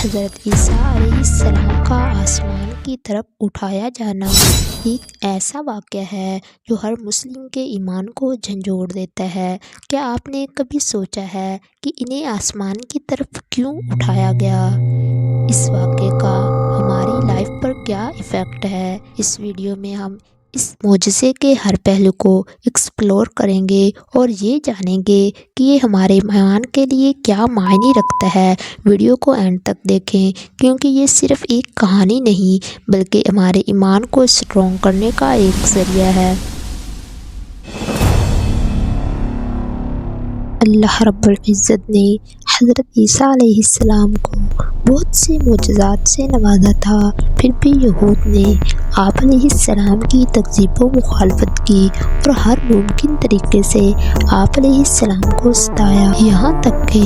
حضرت عیسیٰ علیہ السلام کا آسمان کی طرف اٹھایا جانا ایک ایسا واقعہ ہے جو ہر مسلم کے ایمان کو جھنجھوڑ دیتا ہے۔ کیا آپ نے کبھی سوچا ہے کہ انہیں آسمان کی طرف کیوں اٹھایا گیا؟ اس واقعے کا ہماری لائف پر کیا ایفیکٹ ہے؟ اس ویڈیو میں ہم اس معجزے کے ہر پہلو کو ایکسپلور کریں گے اور یہ جانیں گے کہ یہ ہمارے ایمان کے لیے کیا معنی رکھتا ہے۔ ویڈیو کو اینڈ تک دیکھیں کیونکہ یہ صرف ایک کہانی نہیں بلکہ ہمارے ایمان کو اسٹرانگ کرنے کا ایک ذریعہ ہے۔ اللہ رب العزت نے حضرت عیسیٰ علیہ السلام کو بہت سے معجزات سے نوازا تھا، پھر بھی یہود نے آپ علیہ السلام کی تکذیب و مخالفت کی اور ہر ممکن طریقے سے آپ علیہ السلام کو ستایا، یہاں تک کہ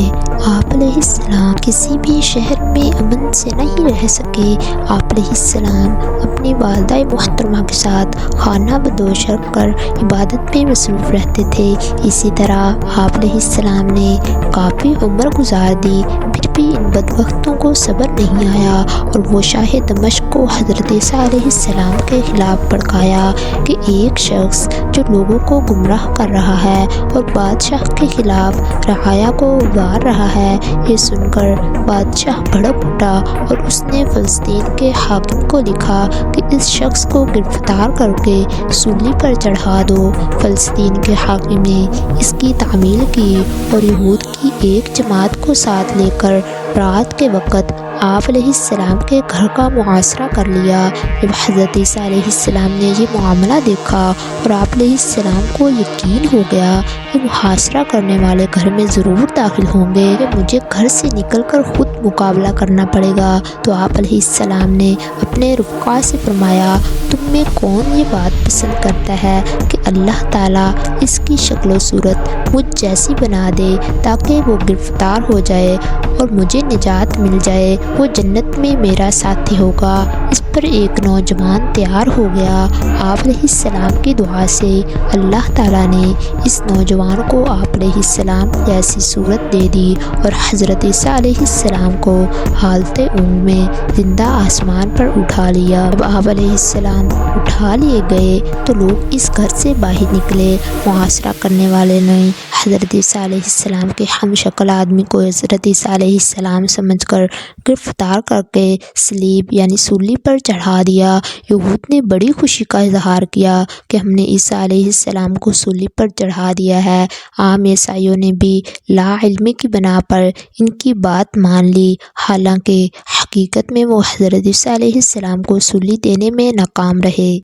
آپ علیہ السلام کسی بھی شہر میں امن سے نہیں رہ سکے۔ آپ علیہ السلام اپنی والدہ محترمہ کے ساتھ خانہ بدوش رکھ کر عبادت میں مصروف رہتے تھے۔ اسی طرح آپ علیہ السلام نے کافی عمر گزار دی، پھر بھی ان بدبختوں کو صبر نہیں آیا اور وہ شاہ دمشق کو حضرت عیسیٰ علیہ السلام کے خلاف بھڑکایا کہ ایک شخص جو لوگوں کو گمراہ کر رہا ہے اور بادشاہ کے خلاف رعایا کو ابھار رہا ہے۔ یہ سن کر بادشاہ بھڑک اٹھا اور اس نے فلسطین کے حاکم کو لکھا کہ اس شخص کو گرفتار کر کے سولی پر چڑھا دو۔ فلسطین کے حاکم نے اس کی تعمیل کی اور یہود کی ایک جماعت کو ساتھ لے کر رات کے وقت آپ علیہ السلام کے گھر کا محاصرہ کر لیا۔ جب حضرت عیسیٰ علیہ السلام نے یہ معاملہ دیکھا اور آپ علیہ السلام کو یقین ہو گیا کہ محاصرہ کرنے والے گھر میں ضرور داخل ہوں گے، مجھے گھر سے نکل کر خود مقابلہ کرنا پڑے گا، تو آپ علیہ السلام نے اپنے رفقا سے فرمایا، تم میں کون یہ بات پسند کرتا ہے کہ اللہ تعالیٰ اس کی شکل و صورت مجھ جیسی بنا دے تاکہ وہ گرفتار ہو جائے اور مجھے نجات مل جائے، وہ جنت میں میرا ساتھی ہوگا۔ اس پر ایک نوجوان تیار ہو گیا۔ آپ علیہ السلام کی دعا سے اللہ تعالیٰ نے اس نوجوان کو آپ علیہ السلام جیسی صورت دے دی اور حضرت عیسیٰ علیہ السلام کو حالت اونگ میں زندہ آسمان پر اٹھا لیا۔ جب آپ علیہ السلام اٹھا لیے گئے تو لوگ اس گھر سے باہر نکلے۔ محاصرہ کرنے والے نے حضرت عیسیٰ علیہ السلام کے ہم شکل آدمی کو حضرت عیسیٰ علیہ السلام سمجھ کر گرفتار کر کے صلیب یعنی سولی پر چڑھا دیا۔ یہود نے بڑی خوشی کا اظہار کیا کہ ہم نے عیسیٰ علیہ السلام کو سولی پر چڑھا دیا ہے۔ عام عیسائیوں نے بھی لا علمی کی بنا پر ان کی بات مان لی، حالانکہ حقیقت میں وہ حضرت عیسیٰ علیہ السلام کو سولی دینے میں ناکام رہے۔